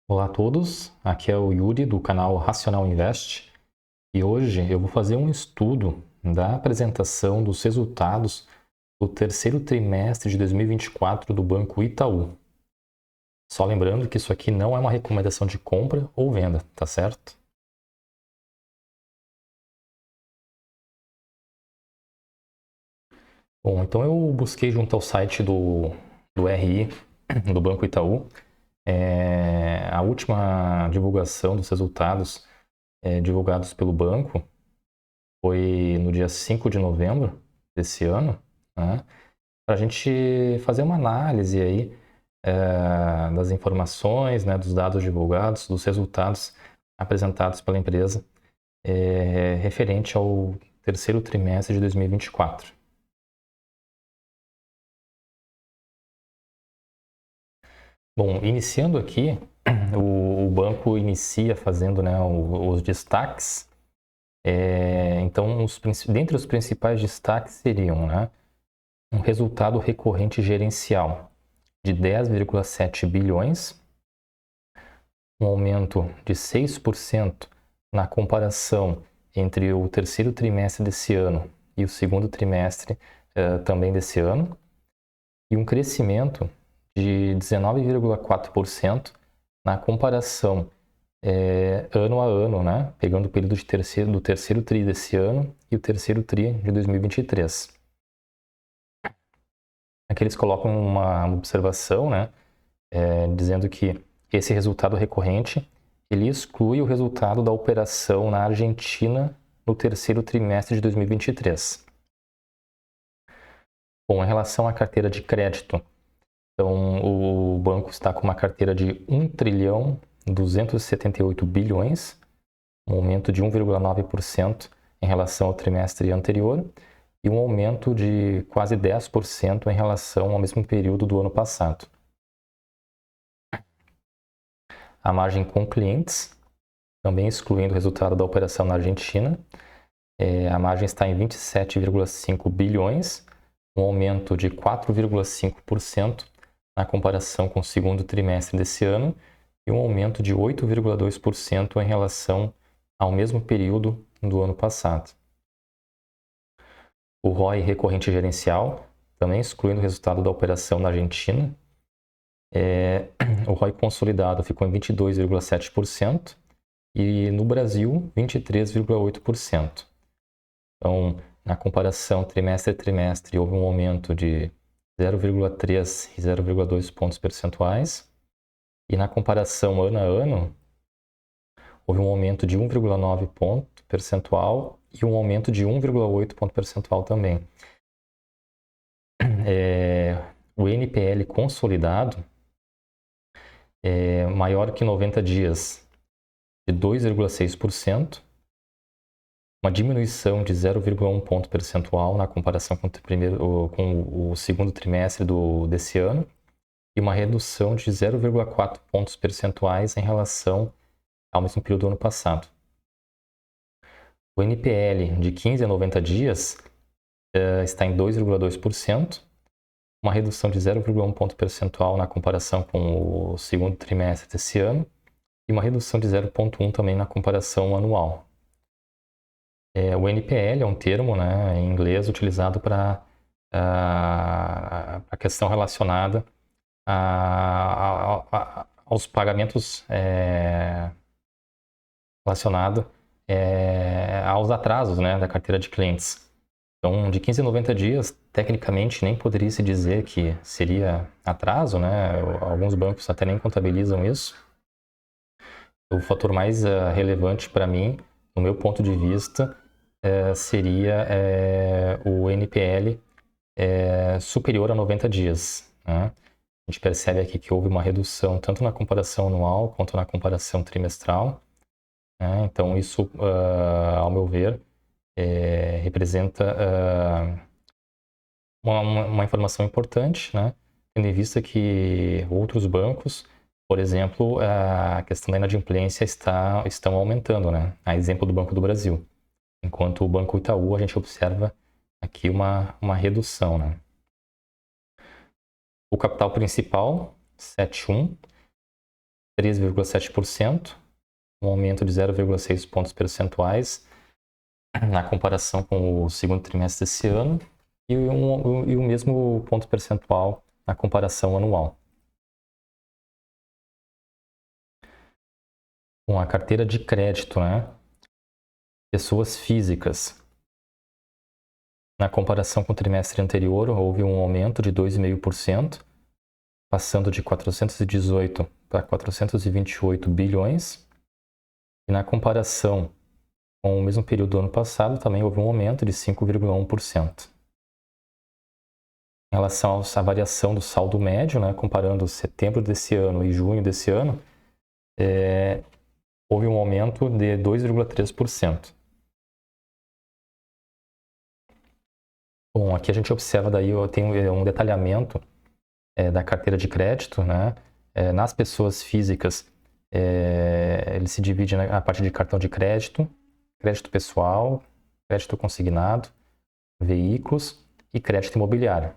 Olá a todos, aqui é o Yuri do canal Racional Invest e hoje eu vou fazer um estudo da apresentação dos resultados do terceiro trimestre de 2024 do Banco Itaú. Só lembrando que isso aqui não é uma recomendação de compra ou venda, tá certo? Bom, então eu busquei junto ao site do RI, do Banco Itaú, a última divulgação dos resultados divulgados pelo banco foi no dia 5 de novembro desse ano, né? Para a gente fazer uma análise aí das informações, né, dos dados divulgados, dos resultados apresentados pela empresa referente ao terceiro trimestre de 2024. Bom, iniciando aqui, o banco inicia fazendo, né, os destaques. Então, dentre os principais destaques seriam, né, um resultado recorrente gerencial de 10,7 bilhões, um aumento de 6% na comparação entre o terceiro trimestre desse ano e o segundo trimestre também desse ano, e um crescimento de 19,4% na comparação ano a ano, né? Pegando o período do terceiro TRI desse ano e o terceiro TRI de 2023. Aqui eles colocam uma observação, né? Dizendo que esse resultado recorrente ele exclui o resultado da operação na Argentina no terceiro trimestre de 2023. Bom, em relação à carteira de crédito, então o banco está com uma carteira de 1 trilhão 278 bilhões, um aumento de 1,9% em relação ao trimestre anterior e um aumento de quase 10% em relação ao mesmo período do ano passado. A margem com clientes, também excluindo o resultado da operação na Argentina, a margem está em 27,5 bilhões, um aumento de 4,5% na comparação com o segundo trimestre desse ano e um aumento de 8,2% em relação ao mesmo período do ano passado. O ROI recorrente gerencial, também excluindo o resultado da operação na Argentina, o ROI consolidado ficou em 22,7% e no Brasil 23,8%. Então, na comparação trimestre a trimestre, houve um aumento de 0,3 e 0,2 pontos percentuais. E na comparação ano a ano, houve um aumento de 1,9 ponto percentual e um aumento de 1,8 ponto percentual também. O NPL consolidado é maior que 90 dias de 2,6%, uma diminuição de 0,1 ponto percentual na comparação com o segundo trimestre desse ano e uma redução de 0,4 pontos percentuais em relação ao mesmo período do ano passado. O NPL de 15 a 90 dias está em 2,2%, uma redução de 0,1 ponto percentual na comparação com o segundo trimestre desse ano e uma redução de 0,1 também na comparação anual. O NPL é um termo, né, em inglês utilizado para a questão relacionada aos pagamentos relacionado aos atrasos, né, da carteira de clientes. Então, de 15 a 90 dias, tecnicamente, nem poderia se dizer que seria atraso, né? Alguns bancos até nem contabilizam isso. O fator mais relevante para mim, no meu ponto de vista, seria o NPL superior a 90 dias. Né? A gente percebe aqui que houve uma redução tanto na comparação anual quanto na comparação trimestral. Né? Então, isso, ao meu ver, representa uma informação importante, né? Tendo em vista que outros bancos, por exemplo, a questão da inadimplência estão aumentando, né? A exemplo do Banco do Brasil. Enquanto o Banco Itaú, a gente observa aqui uma redução, né? O capital principal, 7,1, 3,7%, um aumento de 0,6 pontos percentuais na comparação com o segundo trimestre desse ano e o mesmo ponto percentual na comparação anual. Com a carteira de crédito, né? Pessoas físicas. Na comparação com o trimestre anterior, houve um aumento de 2,5%, passando de 418 para 428 bilhões. E na comparação com o mesmo período do ano passado, também houve um aumento de 5,1%. Em relação à variação do saldo médio, né, comparando setembro desse ano e junho desse ano, houve um aumento de 2,3%. Bom, aqui a gente observa daí, tem um detalhamento da carteira de crédito, né? Nas pessoas físicas, ele se divide na parte de cartão de crédito, crédito pessoal, crédito consignado, veículos e crédito imobiliário.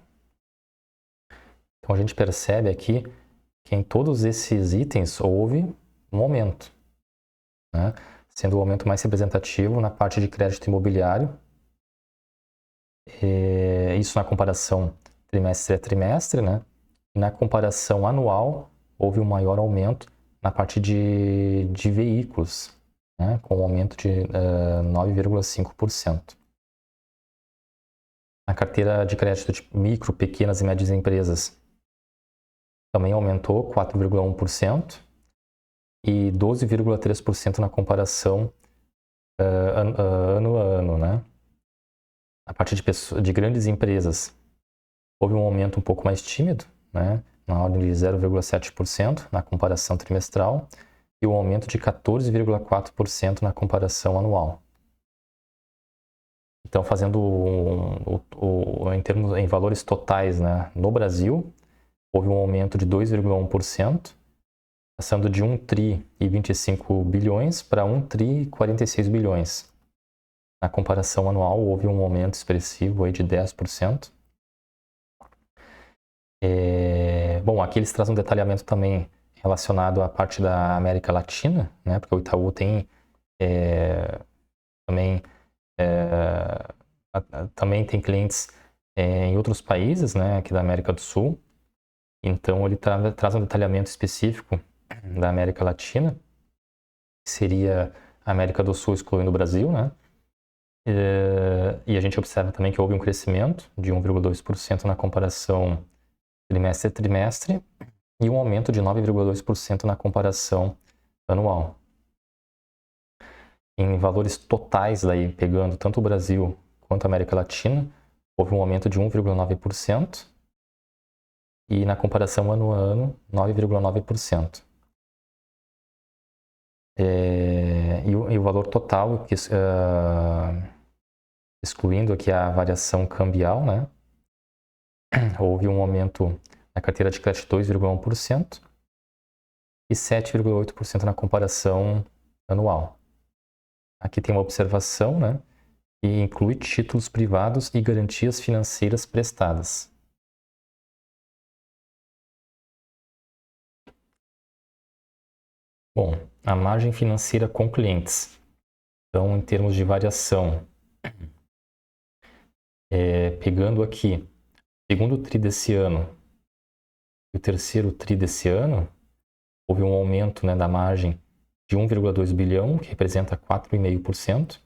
Então a gente percebe aqui que em todos esses itens houve um aumento, né? Sendo o aumento mais representativo na parte de crédito imobiliário. Isso na comparação trimestre a trimestre, né? E na comparação anual, houve um maior aumento na parte de veículos, né? Com um aumento de 9,5%. A carteira de crédito de micro, pequenas e médias empresas também aumentou 4,1% e 12,3% na comparação ano a ano, né? A partir de grandes empresas, houve um aumento um pouco mais tímido, né, na ordem de 0,7% na comparação trimestral e um aumento de 14,4% na comparação anual. Então, fazendo em valores totais, né, no Brasil, houve um aumento de 2,1%, passando de 1 tri e 25 bilhões para 1 tri e 46 bilhões. Na comparação anual, houve um aumento expressivo aí de 10%. Bom, aqui eles trazem um detalhamento também relacionado à parte da América Latina, né? Porque o Itaú tem também tem clientes em outros países, né? Aqui da América do Sul. Então, ele traz um detalhamento específico da América Latina, que seria a América do Sul excluindo o Brasil, né? E a gente observa também que houve um crescimento de 1,2% na comparação trimestre a trimestre e um aumento de 9,2% na comparação anual. Em valores totais, daí, pegando tanto o Brasil quanto a América Latina, houve um aumento de 1,9% e na comparação ano a ano, 9,9%. E o valor total, excluindo aqui a variação cambial, né? Houve um aumento na carteira de crédito de 2,1% e 7,8% na comparação anual. Aqui tem uma observação, né? E inclui títulos privados e garantias financeiras prestadas. Bom, a margem financeira com clientes. Então, em termos de variação, pegando aqui segundo tri desse ano e o terceiro tri desse ano, houve um aumento, né, da margem de 1,2 bilhão, que representa 4,5%.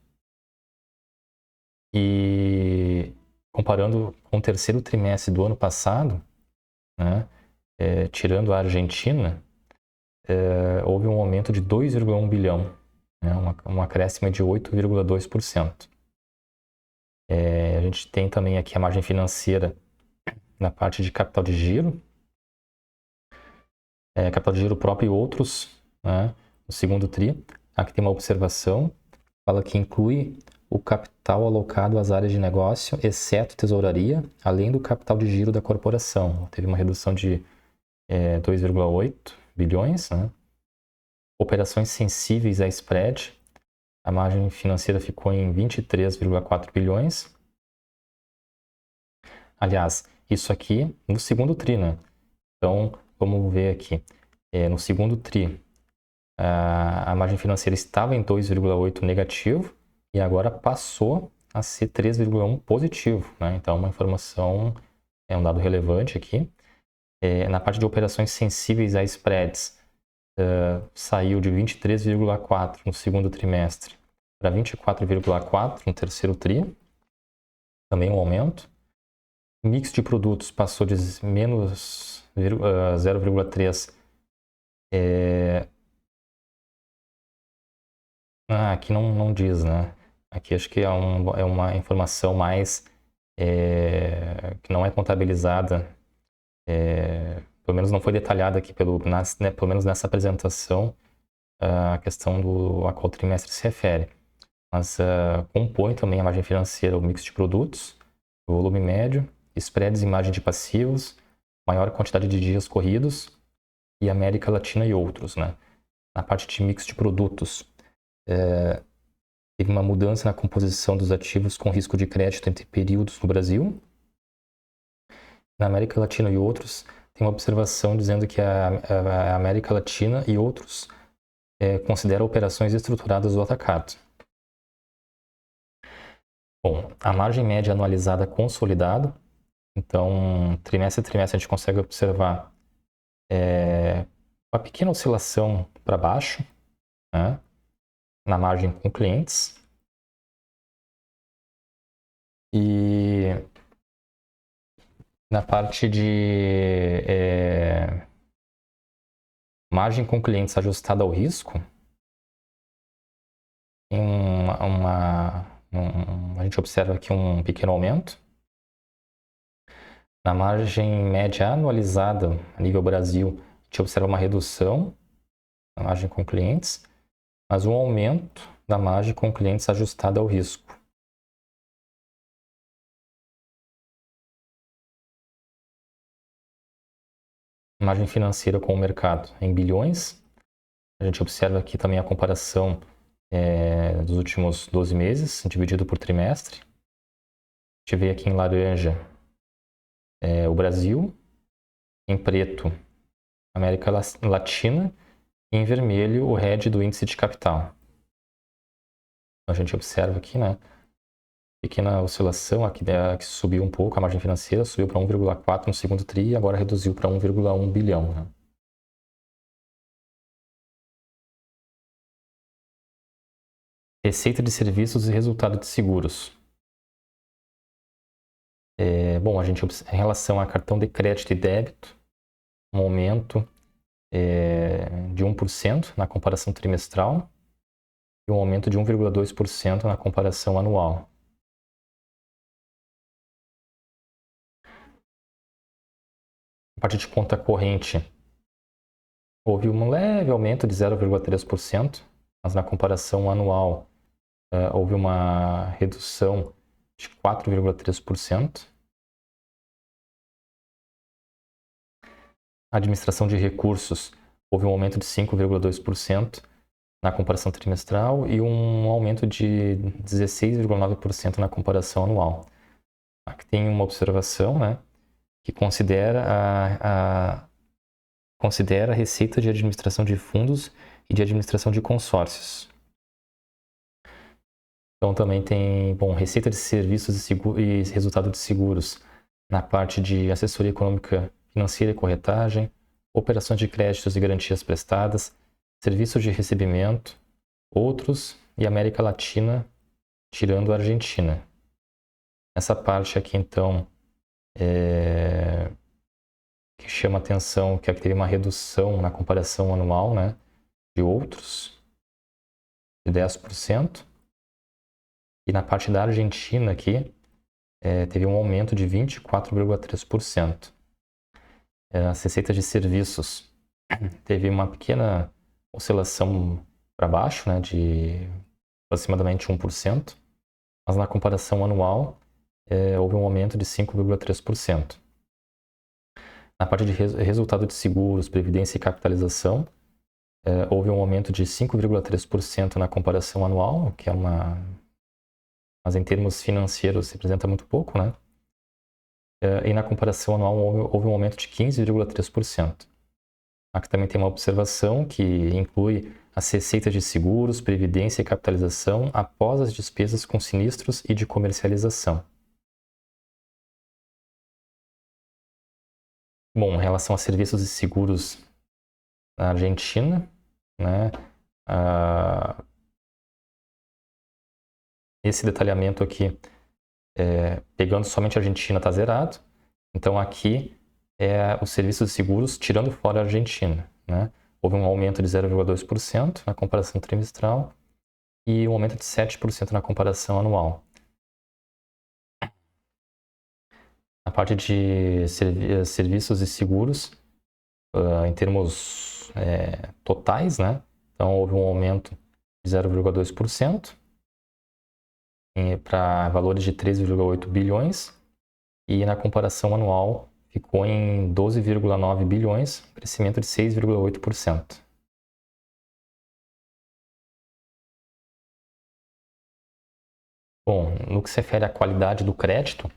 E comparando com o terceiro trimestre do ano passado, né, tirando a Argentina, houve um aumento de 2,1 bilhão, né, um acréscimo de 8,2%. A gente tem também aqui a margem financeira na parte de capital de giro, capital de giro próprio e outros, né, no segundo tri. Aqui tem uma observação, fala que inclui o capital alocado às áreas de negócio, exceto tesouraria, além do capital de giro da corporação. Teve uma redução de 2,8 bilhões, né? Operações sensíveis a spread, a margem financeira ficou em 23,4 bilhões. Aliás, isso aqui no segundo tri, né? Então, vamos ver aqui. No segundo TRI, a margem financeira estava em 2,8 negativo e agora passou a ser 3,1 positivo, né? Então, uma informação, um dado relevante aqui. Na parte de operações sensíveis a spreads, saiu de 23,4 no segundo trimestre para 24,4 no terceiro TRI, também um aumento. O mix de produtos passou de menos 0,3. Aqui não diz, né? Aqui acho que é uma informação mais que não é contabilizada, pelo menos não foi detalhada aqui, pelo menos nessa apresentação, a questão a qual trimestre se refere. Mas compõe também a margem financeira o mix de produtos, o volume médio, spreads e margem de passivos, maior quantidade de dias corridos e América Latina e outros, né? Na parte de mix de produtos, teve uma mudança na composição dos ativos com risco de crédito entre períodos no Brasil. Na América Latina e outros, tem uma observação dizendo que a América Latina e outros considera operações estruturadas do atacado. Bom, a margem média anualizada consolidada, então trimestre a trimestre a gente consegue observar uma pequena oscilação para baixo, né, na margem com clientes. E na parte de margem com clientes ajustada ao risco, tem a gente observa aqui um pequeno aumento. Na margem média anualizada a nível Brasil, a gente observa uma redução na margem com clientes, mas um aumento da margem com clientes ajustada ao risco. Margem financeira com o mercado em bilhões. A gente observa aqui também a comparação dos últimos 12 meses, dividido por trimestre. A gente vê aqui em laranja o Brasil, em preto América Latina e em vermelho o RED do índice de capital. A gente observa aqui, né, pequena oscilação aqui, que subiu um pouco, a margem financeira subiu para 1,4 no segundo TRI e agora reduziu para 1,1 bilhão. Né? Receita de serviços e resultado de seguros. Bom, a gente em relação a cartão de crédito e débito, um aumento de 1% na comparação trimestral e um aumento de 1,2% na comparação anual. A parte de conta corrente, houve um leve aumento de 0,3%, mas na comparação anual houve uma redução de 4,3%. A administração de recursos, houve um aumento de 5,2% na comparação trimestral e um aumento de 16,9% na comparação anual. Aqui tem uma observação, né, que considera a receita de administração de fundos e de administração de consórcios. Então também tem, receita de serviços e resultado de seguros na parte de assessoria econômica, financeira e corretagem, operações de créditos e garantias prestadas, serviços de recebimento, outros e América Latina, tirando a Argentina. Essa parte aqui, então, que chama atenção, que aqui teve uma redução na comparação anual, né, de outros, de 10%. E na parte da Argentina aqui, teve um aumento de 24,3%. As receitas de serviços teve uma pequena oscilação para baixo, né, de aproximadamente 1%, mas na comparação anual houve um aumento de 5,3%. Na parte de resultado de seguros, previdência e capitalização, houve um aumento de 5,3% na comparação anual, que é mas em termos financeiros representa muito pouco, né? E na comparação anual houve um aumento de 15,3%. Aqui também tem uma observação que inclui as receitas de seguros, previdência e capitalização após as despesas com sinistros e de comercialização. Bom, em relação a serviços e seguros na Argentina, né, esse detalhamento aqui, pegando somente a Argentina, está zerado. Então aqui é os serviços de seguros tirando fora a Argentina, né? Houve um aumento de 0,2% na comparação trimestral e um aumento de 7% na comparação anual. A parte de serviços e seguros, em termos totais, né? Então houve um aumento de 0,2% para valores de 3,8 bilhões e na comparação anual ficou em 12,9 bilhões, crescimento de 6,8%. Bom, no que se refere à qualidade do crédito,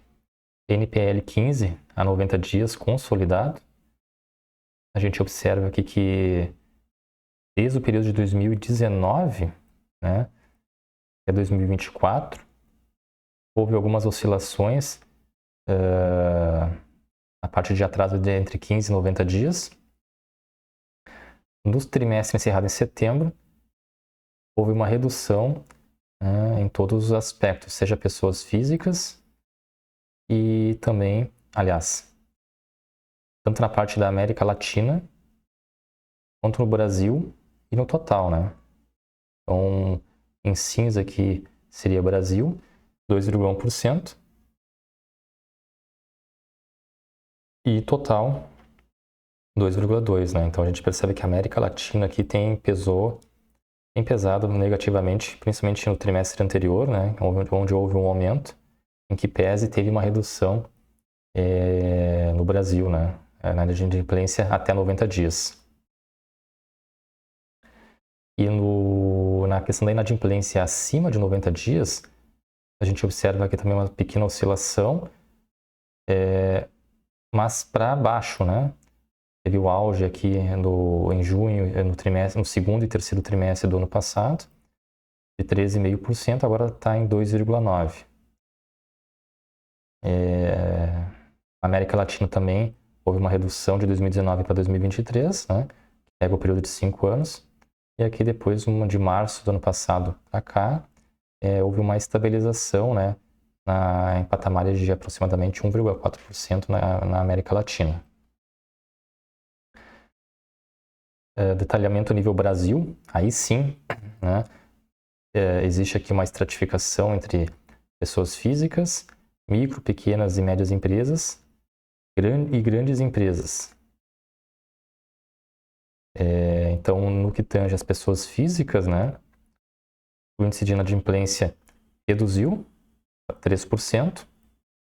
NPL 15 a 90 dias consolidado, a gente observa aqui que desde o período de 2019, né, até 2024, houve algumas oscilações na parte de atraso de entre 15 e 90 dias. No trimestre encerrado em setembro, houve uma redução em todos os aspectos, seja pessoas físicas e também, aliás, tanto na parte da América Latina, quanto no Brasil e no total, né? Então, em cinza aqui seria Brasil, 2,1%, e total, 2,2%, né? Então, a gente percebe que a América Latina aqui tem pesado negativamente, principalmente no trimestre anterior, né? Onde houve um aumento, em que pese teve uma redução no Brasil, né? Na inadimplência até 90 dias. E na questão da inadimplência acima de 90 dias, a gente observa aqui também uma pequena oscilação, mas para baixo, né? Teve o auge aqui em junho, no segundo e terceiro trimestre do ano passado, de 13,5%, agora está em 2,9%. Na América Latina também houve uma redução de 2019 para 2023, né? Pega o período de 5 anos. E aqui depois, de março do ano passado para cá, houve uma estabilização, né, em patamares de aproximadamente 1,4% na América Latina. Detalhamento a nível Brasil, aí sim, né, existe aqui uma estratificação entre pessoas físicas, micro, pequenas e médias empresas e grandes empresas. Então, no que tange as pessoas físicas, né, o índice de inadimplência reduziu para 3%,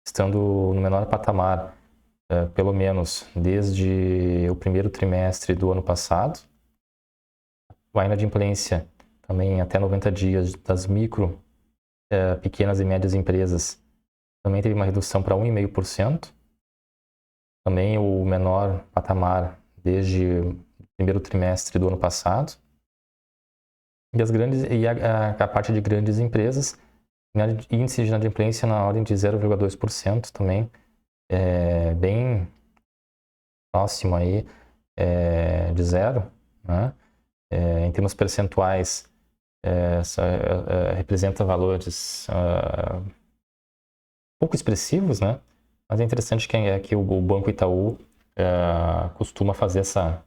estando no menor patamar, pelo menos desde o primeiro trimestre do ano passado. A inadimplência também até 90 dias das micro, pequenas e médias empresas também teve uma redução para 1,5%. Também o menor patamar desde o primeiro trimestre do ano passado. E a parte de grandes empresas, índice de inadimplência na ordem de 0,2% também, bem próximo aí de zero, né? Em termos percentuais, representa valores pouco expressivos, né? Mas é interessante que o Banco Itaú costuma fazer essa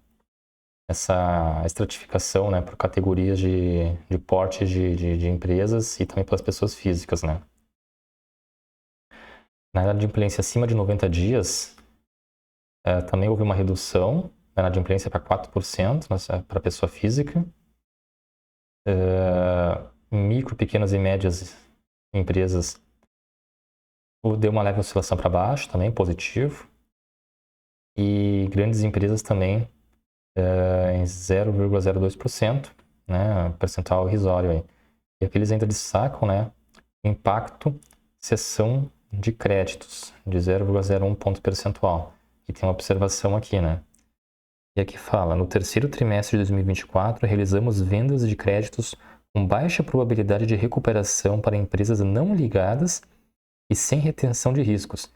estratificação, né, por categorias de porte de empresas e também pelas pessoas físicas, né? Na inadimplência acima de 90 dias, também houve uma redução na inadimplência para 4% para a pessoa física. Micro, pequenas e médias empresas deu uma leve oscilação para baixo, também positivo. E grandes empresas também em 0,02%, né, percentual irrisório aí. E aqui eles ainda destacam, né, impacto cessão de créditos de 0,01 ponto percentual. E tem uma observação aqui, né? E aqui fala, no terceiro trimestre de 2024, realizamos vendas de créditos com baixa probabilidade de recuperação para empresas não ligadas e sem retenção de riscos,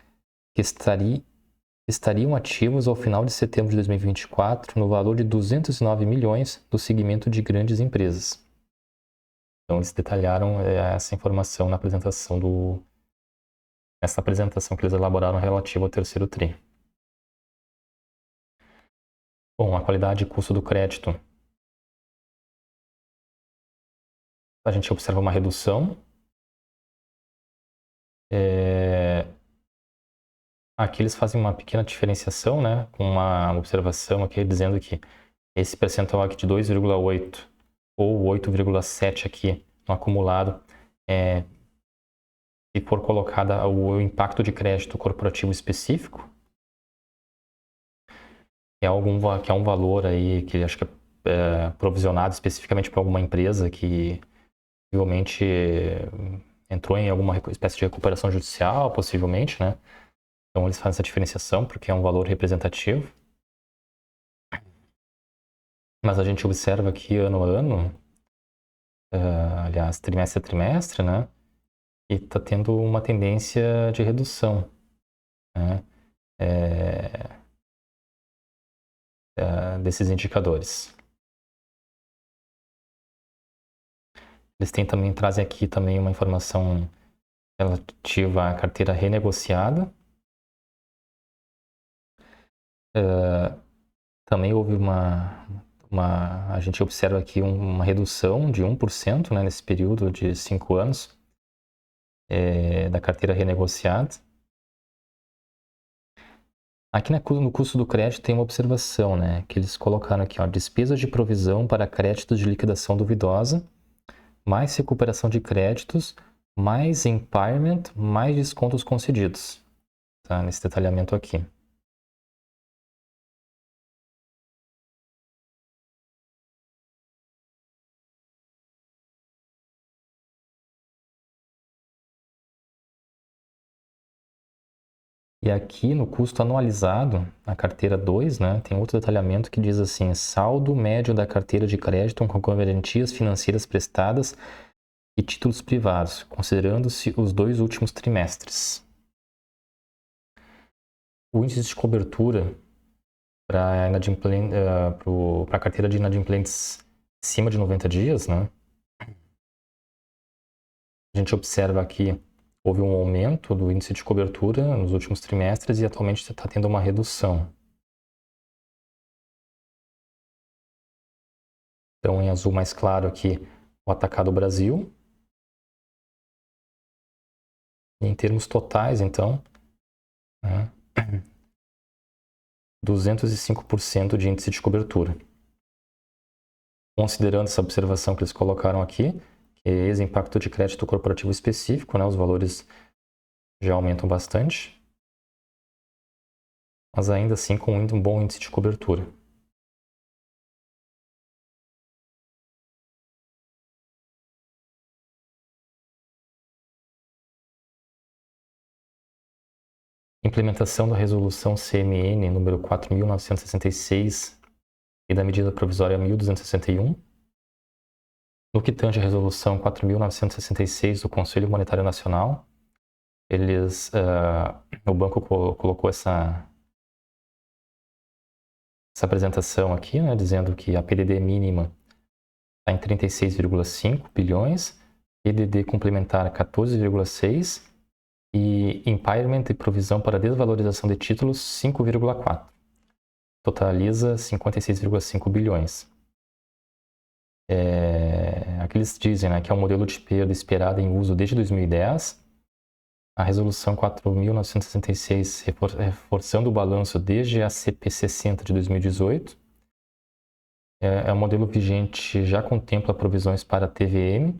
que estariam ativos ao final de setembro de 2024 no valor de 209 milhões do segmento de grandes empresas. Então, eles detalharam essa informação nessa apresentação que eles elaboraram relativa ao terceiro TRI. Bom, a qualidade e custo do crédito. A gente observa uma redução. Aqui eles fazem uma pequena diferenciação, né, com uma observação aqui dizendo que esse percentual aqui de 2,8 ou 8,7 aqui no acumulado, se for colocada o impacto de crédito corporativo específico, que é um valor aí que acho que é provisionado especificamente para alguma empresa que possivelmente entrou em alguma espécie de recuperação judicial, possivelmente, né? Então eles fazem essa diferenciação porque é um valor representativo. Mas a gente observa aqui ano a ano, aliás, trimestre a trimestre, né? E está tendo uma tendência de redução, né? Desses indicadores. Eles trazem aqui também uma informação relativa à carteira renegociada. Também houve a gente observa aqui uma redução de 1%, né, nesse período de 5 anos da carteira renegociada. Aqui no custo do crédito tem uma observação, né, que eles colocaram aqui, ó, despesas de provisão para créditos de liquidação duvidosa, mais recuperação de créditos, mais impairment, mais descontos concedidos, tá, nesse detalhamento aqui. E aqui no custo anualizado, na carteira 2, né, tem outro detalhamento que diz assim, saldo médio da carteira de crédito com garantias financeiras prestadas e títulos privados, considerando-se os 2 últimos trimestres. O índice de cobertura para a carteira de inadimplentes acima de 90 dias, né, a gente observa aqui houve um aumento do índice de cobertura nos últimos trimestres e atualmente está tendo uma redução. Então, em azul mais claro aqui, o Atacado Brasil. Em termos totais, então, né, 205% de índice de cobertura. Considerando essa observação que eles colocaram aqui, que é esse impacto de crédito corporativo específico, né, os valores já aumentam bastante, mas ainda assim com um bom índice de cobertura. Implementação da resolução CMN número 4.966 e da medida provisória 1.261. No que tange a resolução 4.966 do Conselho Monetário Nacional, o banco colocou essa apresentação aqui, né, dizendo que a PDD mínima está em 36,5 bilhões, PDD complementar 14,6 e impairment e provisão para desvalorização de títulos 5,4. Totaliza 56,5 bilhões. Aqui eles dizem, né, que é um modelo de perda esperado em uso desde 2010. A resolução 4.966 reforçando o balanço desde a CP 60 de 2018. O modelo vigente já contempla provisões para TVM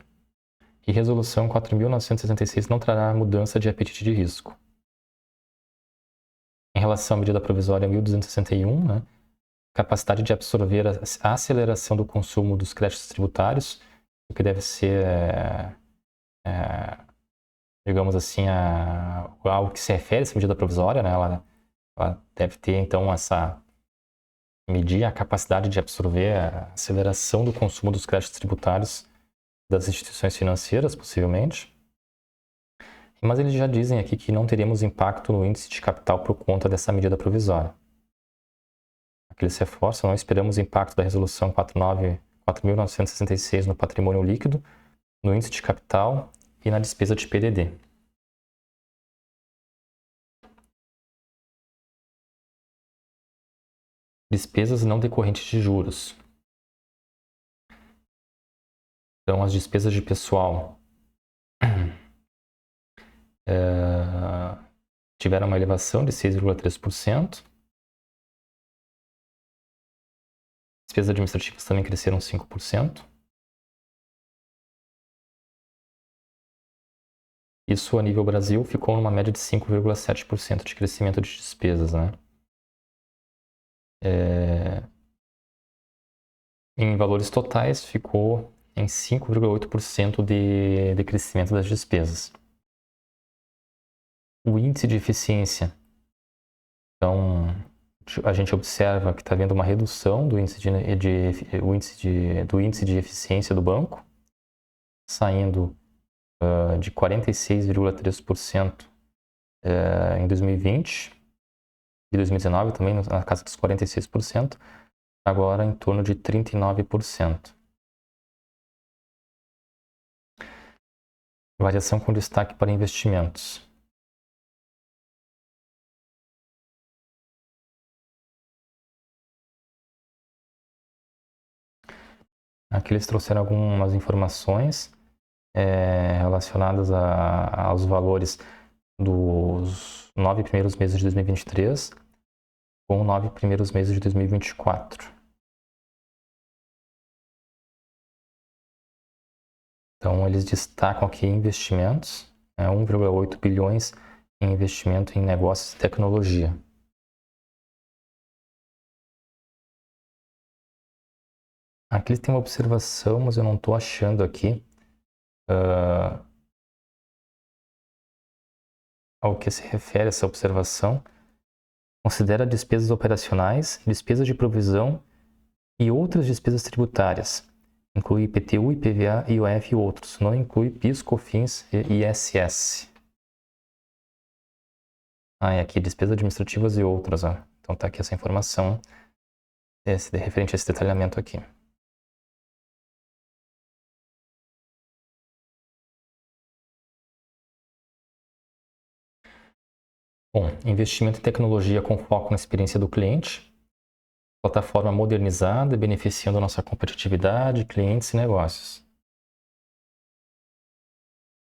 e resolução 4.966 não trará mudança de apetite de risco. Em relação à medida provisória 1.261, né, capacidade de absorver a aceleração do consumo dos créditos tributários, o que deve ser, digamos assim, algo que se refere a essa medida provisória, né? Ela deve ter, então, medir a capacidade de absorver a aceleração do consumo dos créditos tributários das instituições financeiras, possivelmente. Mas eles já dizem aqui que não teremos impacto no índice de capital por conta dessa medida provisória. Aqui eles reforçam, não esperamos impacto da resolução 4.966 no patrimônio líquido, no índice de capital e na despesa de PDD. Despesas não decorrentes de juros. Então, as despesas de pessoal tiveram uma elevação de 6,3%. Despesas administrativas também cresceram 5%. Isso, a nível Brasil, ficou numa média de 5,7% de crescimento de despesas, né? Em valores totais, ficou em 5,8% de crescimento das despesas. O índice de eficiência. Então, a gente observa que está havendo uma redução do índice de eficiência do banco, saindo de 46,3% em 2020 e 2019 também, na casa dos 46%, agora em torno de 39%. Variação com destaque para investimentos. Aqui eles trouxeram algumas informações relacionadas aos valores dos 9 primeiros meses de 2023 com 9 primeiros meses de 2024. Então, eles destacam aqui investimentos, 1,8 bilhões em investimento em negócios e tecnologia. Aqui eles têm uma observação, mas eu não estou achando aqui ao que se refere essa observação. Considera despesas operacionais, despesas de provisão e outras despesas tributárias. Inclui IPTU, IPVA, IOF e outros. Não inclui PIS, COFINS e ISS. E aqui, despesas administrativas e outras. Ó. Então tá aqui essa informação referente a esse detalhamento aqui. Bom, investimento em tecnologia com foco na experiência do cliente. Plataforma modernizada, beneficiando a nossa competitividade, clientes e negócios.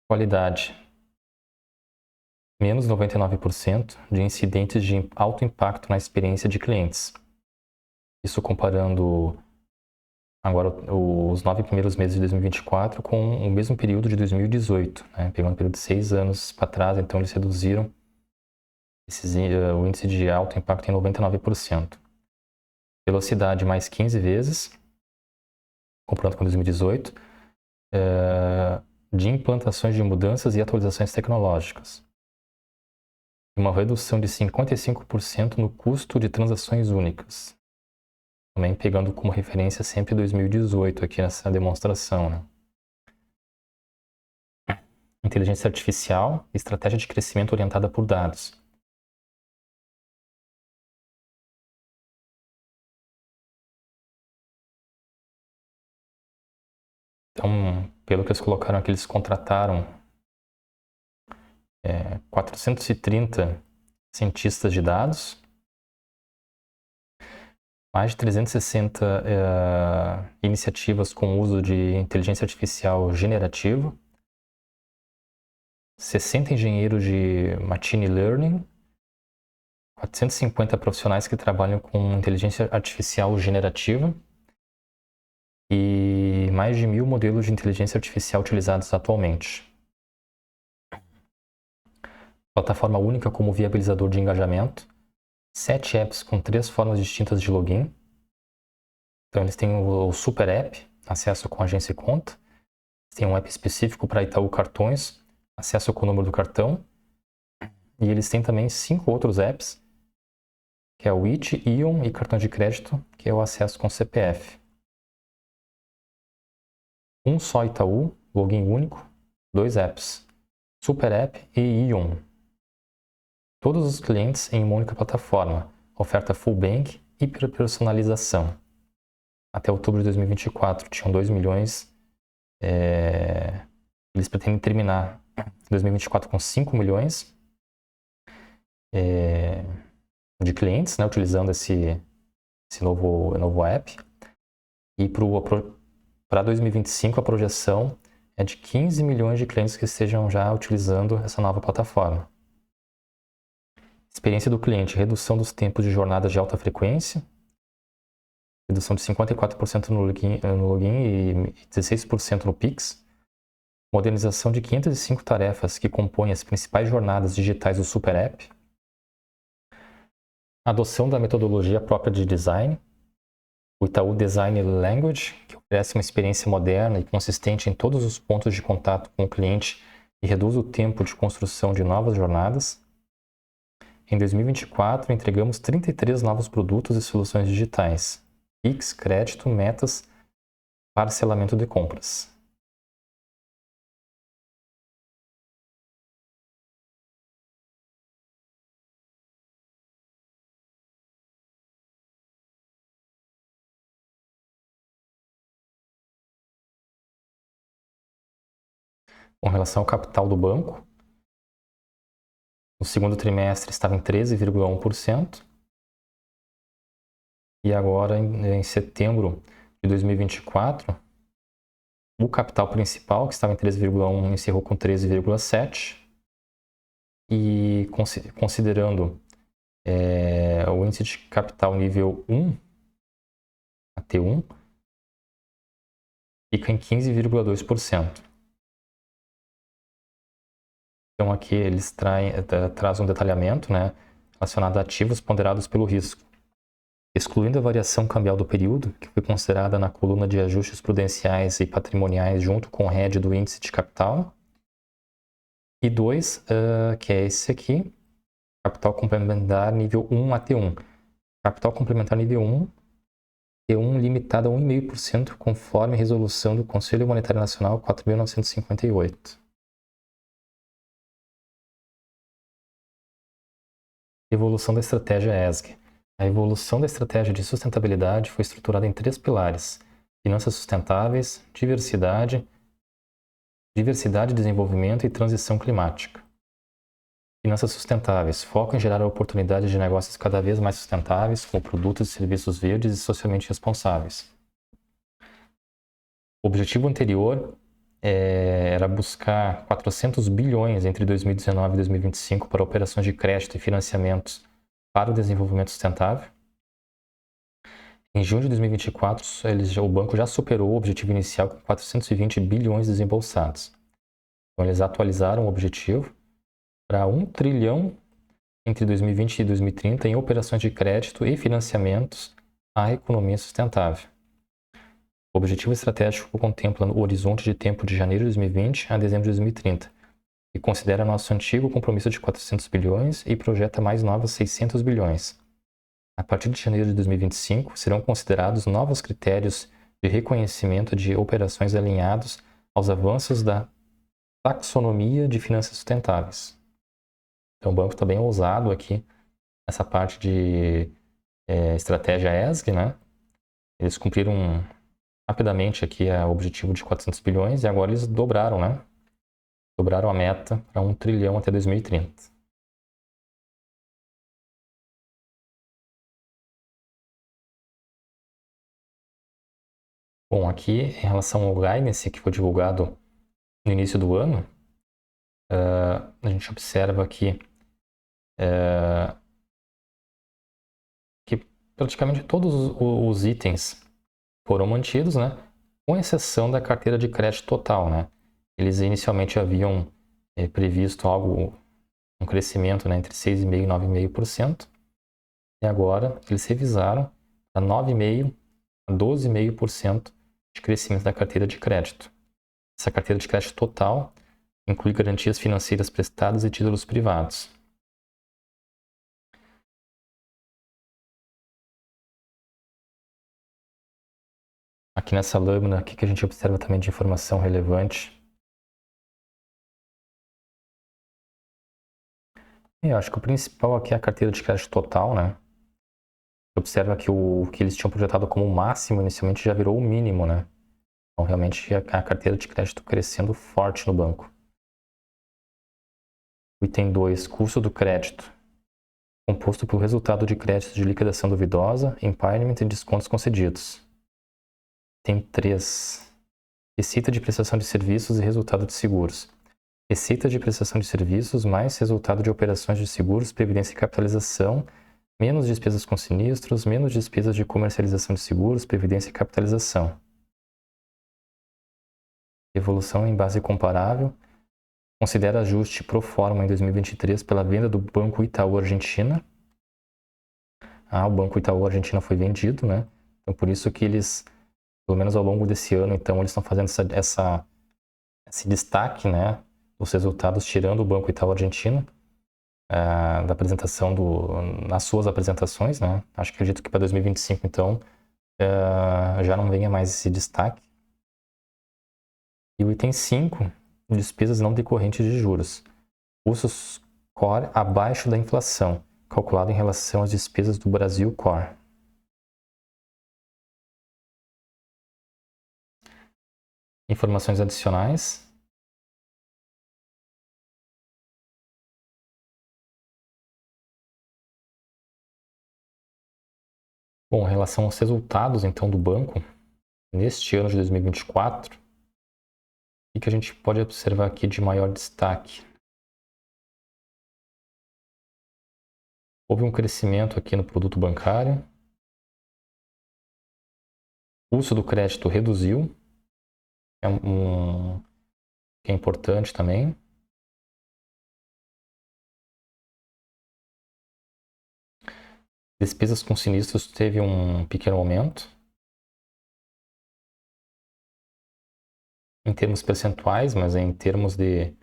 Qualidade. Menos 99% de incidentes de alto impacto na experiência de clientes. Isso comparando agora os 9 primeiros meses de 2024 com o mesmo período de 2018, né? Pegando um período de 6 anos para trás, então eles reduziram o índice de alto impacto em 99%. Velocidade mais 15 vezes, comparando com 2018, de implantações de mudanças e atualizações tecnológicas. Uma redução de 55% no custo de transações únicas. Também pegando como referência sempre 2018 aqui nessa demonstração. Né? Inteligência artificial, estratégia de crescimento orientada por dados. Então, pelo que eles colocaram aqui, eles contrataram 430 cientistas de dados, mais de 360 iniciativas com uso de inteligência artificial generativa, 60 engenheiros de machine learning, 450 profissionais que trabalham com inteligência artificial generativa e mais de 1.000 modelos de inteligência artificial utilizados atualmente. Plataforma única como viabilizador de engajamento, 7 apps com 3 formas distintas de login. Então eles têm o Super App, acesso com agência e conta. Tem um app específico para Itaú Cartões, acesso com o número do cartão. E eles têm também 5 outros apps, que é o IT, Ion, e cartão de crédito, que é o acesso com CPF. Um só Itaú, login único, 2 apps, Super App e Ion. Todos os clientes em uma única plataforma, oferta full bank e personalização. Até outubro de 2024 tinham 2 milhões, eles pretendem terminar 2024 com 5 milhões de clientes, né, utilizando esse novo app. E para 2025 a projeção é de 15 milhões de clientes que estejam já utilizando essa nova plataforma. Experiência do cliente, redução dos tempos de jornadas de alta frequência, redução de 54% no login e 16% no Pix, modernização de 505 tarefas que compõem as principais jornadas digitais do Super App, adoção da metodologia própria de design, o Itaú Design Language, que oferece uma experiência moderna e consistente em todos os pontos de contato com o cliente e reduz o tempo de construção de novas jornadas. Em 2024, entregamos 33 novos produtos e soluções digitais, Pix, crédito, metas, parcelamento de compras. Com relação ao capital do banco, no segundo trimestre estava em 13,1%. E agora, em setembro de 2024, o capital principal, que estava em 13,1, encerrou com 13,7. E considerando o índice de capital nível 1, a T1, fica em 15,2%. Então aqui eles trazem um detalhamento, né, relacionado a ativos ponderados pelo risco. Excluindo a variação cambial do período, que foi considerada na coluna de ajustes prudenciais e patrimoniais junto com o RED do índice de capital. E 2, que é esse aqui, capital complementar nível 1 a T1. Capital complementar nível 1, T1 limitado a 1,5% conforme resolução do Conselho Monetário Nacional 4.958. Evolução da estratégia ESG. A evolução da estratégia de sustentabilidade foi estruturada em 3 pilares: finanças sustentáveis, diversidade, desenvolvimento e transição climática. Finanças sustentáveis. Foco em gerar oportunidades de negócios cada vez mais sustentáveis, com produtos e serviços verdes e socialmente responsáveis. O objetivo anterior era buscar 400 bilhões entre 2019 e 2025 para operações de crédito e financiamentos para o desenvolvimento sustentável. Em junho de 2024, o banco já superou o objetivo inicial com 420 bilhões desembolsados. Então, eles atualizaram o objetivo para 1 trilhão entre 2020 e 2030 em operações de crédito e financiamentos à economia sustentável. O objetivo estratégico contempla o horizonte de tempo de janeiro de 2020 a dezembro de 2030 e considera nosso antigo compromisso de 400 bilhões e projeta mais novos 600 bilhões. A partir de janeiro de 2025, serão considerados novos critérios de reconhecimento de operações alinhados aos avanços da taxonomia de finanças sustentáveis. Então, o banco está bem ousado aqui nessa parte de estratégia ESG, né? Eles cumpriram rapidamente aqui o objetivo de 400 bilhões e agora eles dobraram, né? Dobraram a meta para 1 trilhão até 2030. Bom, aqui em relação ao guidance que foi divulgado no início do ano, a gente observa aqui que praticamente todos os itens foram mantidos, né? Com exceção da carteira de crédito total, né? Eles inicialmente haviam previsto um crescimento, né, entre 6,5% e 9,5%, e agora eles revisaram para 9,5% a 12,5% de crescimento da carteira de crédito. Essa carteira de crédito total inclui garantias financeiras prestadas e títulos privados. Aqui nessa lâmina, o que a gente observa também de informação relevante? Eu acho que o principal aqui é a carteira de crédito total, né? Observa que o que eles tinham projetado como máximo inicialmente já virou o mínimo, né? Então, realmente, a carteira de crédito crescendo forte no banco. O item 2, custo do crédito, composto pelo resultado de crédito de liquidação duvidosa, impairment e descontos concedidos. Item 3, receita de prestação de serviços e resultado de seguros. Receita de prestação de serviços mais resultado de operações de seguros, previdência e capitalização, menos despesas com sinistros, menos despesas de comercialização de seguros, previdência e capitalização. Evolução em base comparável. Considera ajuste pro forma em 2023 pela venda do Banco Itaú Argentina. O Banco Itaú Argentina foi vendido, né? Então, por isso que eles, pelo menos ao longo desse ano, então, eles estão fazendo esse destaque, né? Dos resultados, tirando o Banco Itaú Argentina da apresentação nas suas apresentações, né? Acredito que para 2025, então, já não venha mais esse destaque. E o item 5, despesas não decorrentes de juros. Custos core abaixo da inflação, calculado em relação às despesas do Brasil core. Informações adicionais. Bom, em relação aos resultados, então, do banco, neste ano de 2024, o que a gente pode observar aqui de maior destaque? Houve um crescimento aqui no produto bancário. O custo do crédito reduziu, que é importante também. Despesas com sinistros teve um pequeno aumento. Em termos percentuais, mas em termos de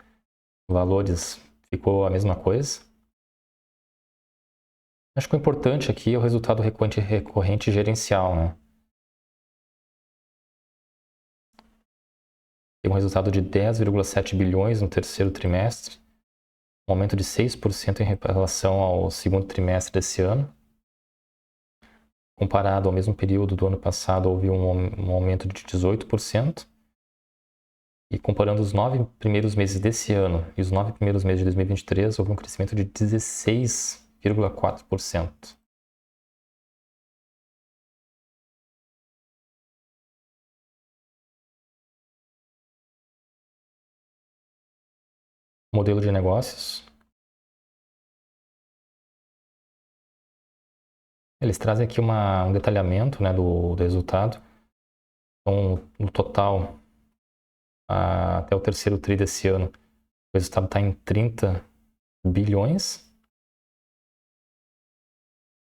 valores ficou a mesma coisa. Acho que o importante aqui é o resultado recorrente gerencial, né? Tem um resultado de 10,7 bilhões no terceiro trimestre, um aumento de 6% em relação ao segundo trimestre desse ano. Comparado ao mesmo período do ano passado, houve um aumento de 18%. E comparando os 9 primeiros meses desse ano e os 9 primeiros meses de 2023, houve um crescimento de 16,4%. Modelo de negócios. Eles trazem aqui um detalhamento, né, do resultado. Então, no total, até o terceiro TRI desse ano, o resultado está em 30 bilhões.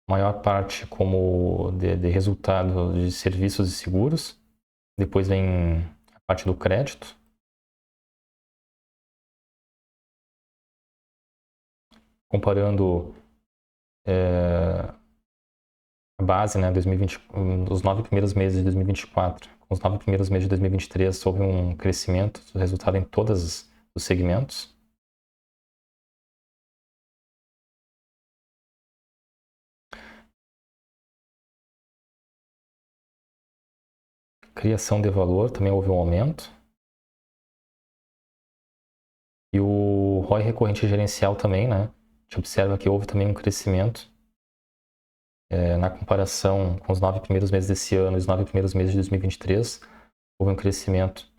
Maior parte como de resultado de serviços e seguros. Depois vem a parte do crédito. Comparando a base, né, 2020, os 9 primeiros meses de 2024 com os 9 primeiros meses de 2023, houve um crescimento do resultado em todos os segmentos. Criação de valor, também houve um aumento. E o ROI recorrente gerencial também, né? A gente observa que houve também um crescimento na comparação com os 9 primeiros meses desse ano e os 9 primeiros meses de 2023. Houve um crescimento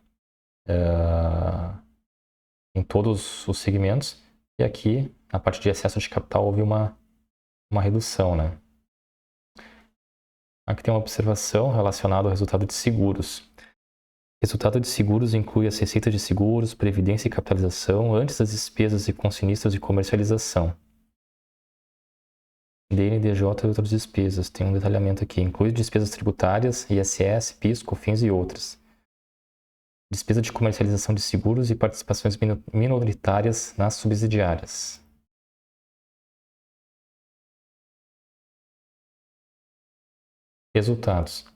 em todos os segmentos. E aqui, na parte de excesso de capital, houve uma redução, né? Aqui tem uma observação relacionada ao resultado de seguros. Resultado de seguros inclui as receitas de seguros, previdência e capitalização antes das despesas e com sinistros de comercialização. DNDJ e outras despesas. Tem um detalhamento aqui. Inclui despesas tributárias, ISS, PIS, COFINS e outras. Despesa de comercialização de seguros e participações minoritárias nas subsidiárias. Resultados.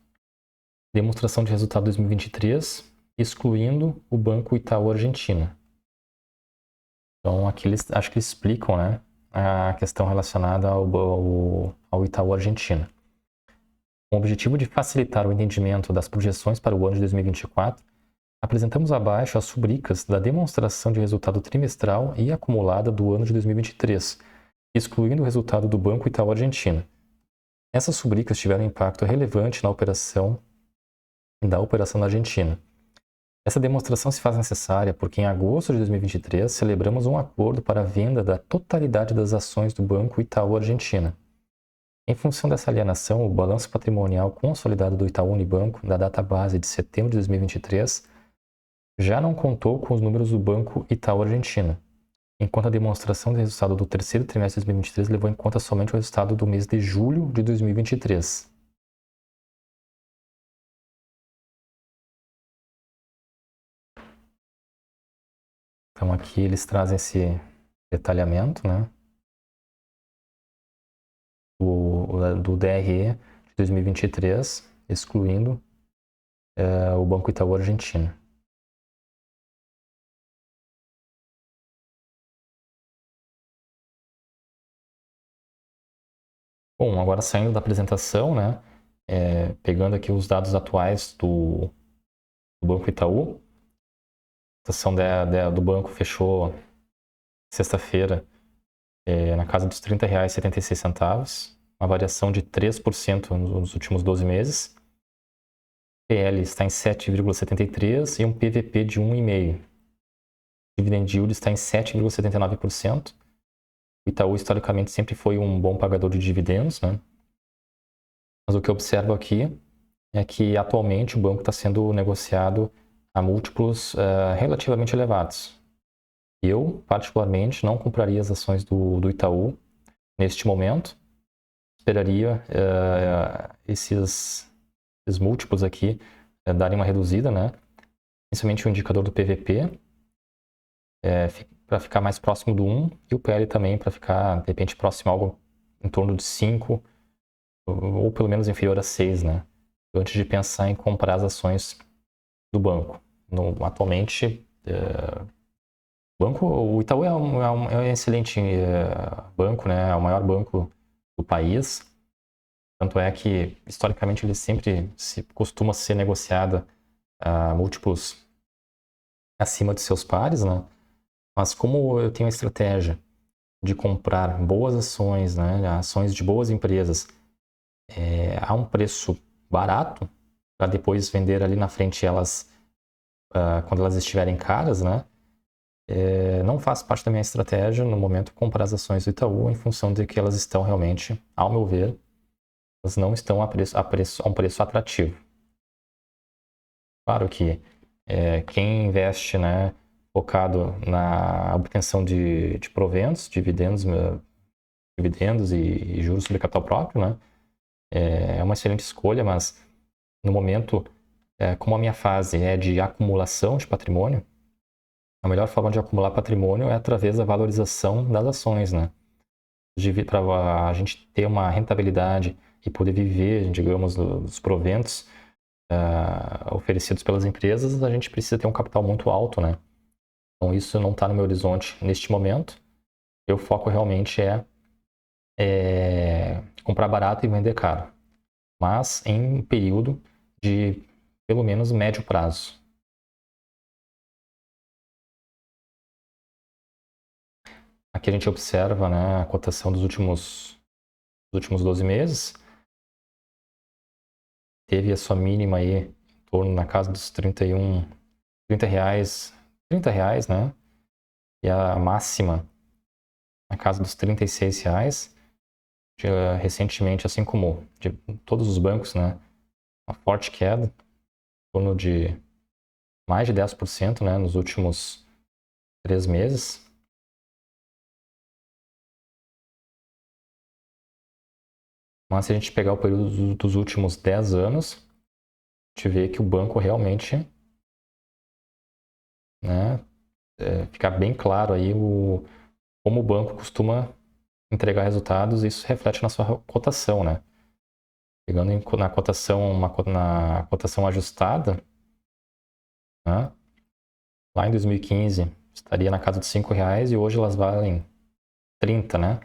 Demonstração de resultado 2023, excluindo o Banco Itaú Argentina. Então, aqui eles, acho que eles explicam, né, a questão relacionada ao Itaú Argentina. Com o objetivo de facilitar o entendimento das projeções para o ano de 2024, apresentamos abaixo as rubricas da demonstração de resultado trimestral e acumulada do ano de 2023, excluindo o resultado do Banco Itaú Argentina. Essas rubricas tiveram impacto relevante na operação na Argentina. Essa demonstração se faz necessária porque em agosto de 2023 celebramos um acordo para a venda da totalidade das ações do Banco Itaú Argentina. Em função dessa alienação, o balanço patrimonial consolidado do Itaú Unibanco, da data base de setembro de 2023, já não contou com os números do Banco Itaú Argentina, enquanto a demonstração de resultado do terceiro trimestre de 2023 levou em conta somente o resultado do mês de julho de 2023. Então aqui eles trazem esse detalhamento, né, do DRE de 2023, excluindo o Banco Itaú Argentina. Bom, agora saindo da apresentação, né, pegando aqui os dados atuais do Banco Itaú, a cotação do banco fechou sexta-feira na casa dos R$ 30,76, uma variação de 3% nos últimos 12 meses. PL está em 7,73 e um PVP de 1,5. Dividend yield está em 7,79%. O Itaú, historicamente, sempre foi um bom pagador de dividendos, né? Mas o que eu observo aqui é que, atualmente, o banco está sendo negociado a múltiplos relativamente elevados. Eu, particularmente, não compraria as ações do Itaú neste momento. Esperaria esses múltiplos aqui darem uma reduzida, né? Principalmente o indicador do PVP, para ficar mais próximo do 1, e o PL também para ficar, de repente, próximo a algo em torno de 5, ou pelo menos inferior a 6, né? Antes de pensar em comprar as ações do banco. Atualmente, o Itaú é um excelente banco, né? É o maior banco do país. Tanto é que, historicamente, ele sempre costuma ser negociado a múltiplos acima de seus pares, né? Mas como eu tenho a estratégia de comprar boas ações, né? Ações de boas empresas a um preço barato, para depois vender ali na frente elas quando elas estiverem caras, né? Não faz parte da minha estratégia no momento comprar as ações do Itaú, em função de que elas estão realmente, ao meu ver, elas não estão a um preço atrativo. Claro que quem investe, né, focado na obtenção de proventos, dividendos e juros sobre capital próprio, né, é uma excelente escolha, mas no momento, como a minha fase é de acumulação de patrimônio, a melhor forma de acumular patrimônio é através da valorização das ações, né? Para a gente ter uma rentabilidade e poder viver, digamos, dos proventos oferecidos pelas empresas, a gente precisa ter um capital muito alto, né? Então isso não está no meu horizonte neste momento. Meu foco realmente é comprar barato e vender caro, mas em um período de pelo menos médio prazo. Aqui a gente observa, né, a cotação dos últimos 12 meses. Teve a sua mínima aí em torno na casa dos 30 reais, né? E a máxima na casa dos 36 reais. Recentemente, assim como de todos os bancos, né? Uma forte queda, em torno de mais de 10%, né? Nos últimos 3 meses. Mas se a gente pegar o período dos últimos 10 anos, a gente vê que o banco realmente, né? Fica bem claro aí como o banco costuma entregar resultados, isso reflete na sua cotação, né? Pegando na cotação, na cotação ajustada, né? Lá em 2015 estaria na casa de R$5 e hoje elas valem 30, né?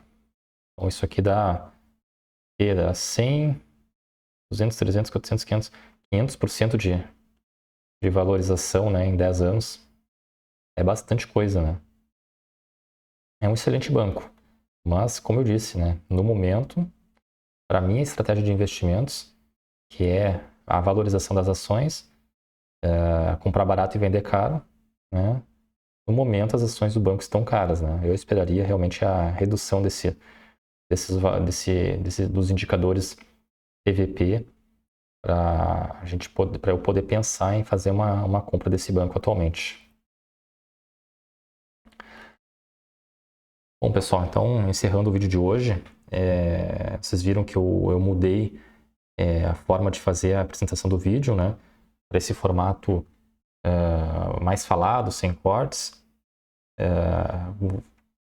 Então isso aqui dá 100, 200, 300, 400, 500, 500% de valorização, né, em 10 anos. É bastante coisa, né? É um excelente banco. Mas, como eu disse, né, no momento, para mim, a estratégia de investimentos, que é a valorização das ações, comprar barato e vender caro, né? No momento, as ações do banco estão caras, né? Eu esperaria realmente a redução dos indicadores PVP para eu poder pensar em fazer uma compra desse banco atualmente. Bom, pessoal, então encerrando o vídeo de hoje, vocês viram que eu mudei a forma de fazer a apresentação do vídeo, né? Para esse formato mais falado, sem cortes,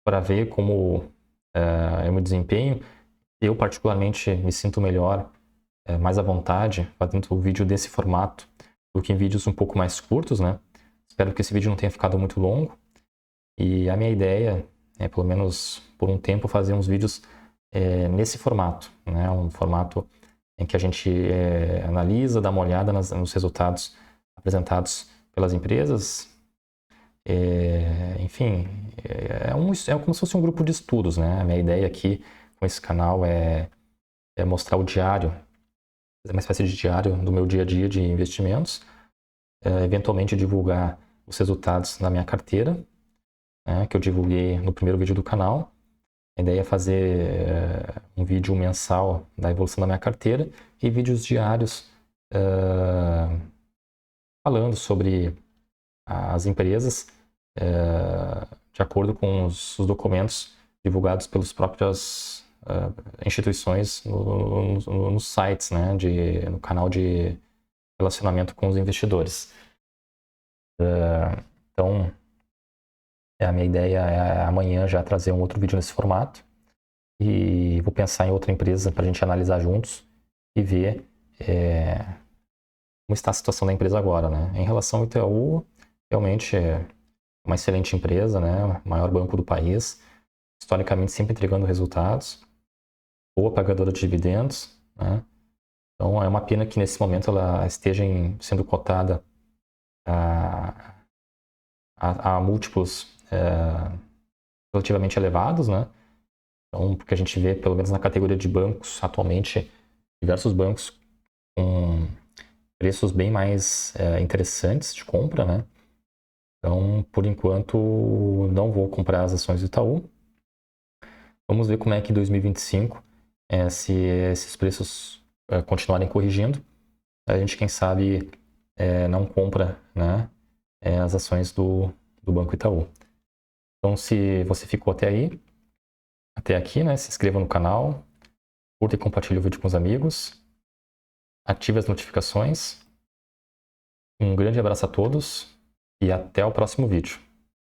para ver como eu me desempenho. Eu, particularmente, me sinto melhor, mais à vontade, fazendo o vídeo desse formato do que em vídeos um pouco mais curtos, né? Espero que esse vídeo não tenha ficado muito longo. E a minha ideia é, pelo menos por um tempo, fazer uns vídeos nesse formato, né? Um formato em que a gente analisa, dá uma olhada nos resultados apresentados pelas empresas. Enfim, é como se fosse um grupo de estudos, né? A minha ideia aqui com esse canal é mostrar o diário, fazer uma espécie de diário do meu dia a dia de investimentos, eventualmente divulgar os resultados na minha carteira, né, que eu divulguei no primeiro vídeo do canal. A ideia é fazer um vídeo mensal da evolução da minha carteira e vídeos diários falando sobre as empresas de acordo com os documentos divulgados pelas próprias instituições nos sites, né, no canal de relacionamento com os investidores. Então, a minha ideia é amanhã já trazer um outro vídeo nesse formato e vou pensar em outra empresa para a gente analisar juntos e ver como está a situação da empresa agora, né? Em relação ao Itaú, realmente é uma excelente empresa, né? O maior banco do país, historicamente sempre entregando resultados, boa pagadora de dividendos, né? Então é uma pena que nesse momento ela esteja sendo cotada a múltiplos relativamente elevados, né? Então, porque a gente vê, pelo menos na categoria de bancos, atualmente, diversos bancos com preços bem mais interessantes de compra, né? Então, por enquanto, não vou comprar as ações do Itaú. Vamos ver como é que em 2025, se esses preços continuarem corrigindo, a gente, quem sabe, não compra, né, as ações do Banco Itaú. Então, se você ficou até aqui, né, se inscreva no canal, curta e compartilhe o vídeo com os amigos, ative as notificações. Um grande abraço a todos e até o próximo vídeo.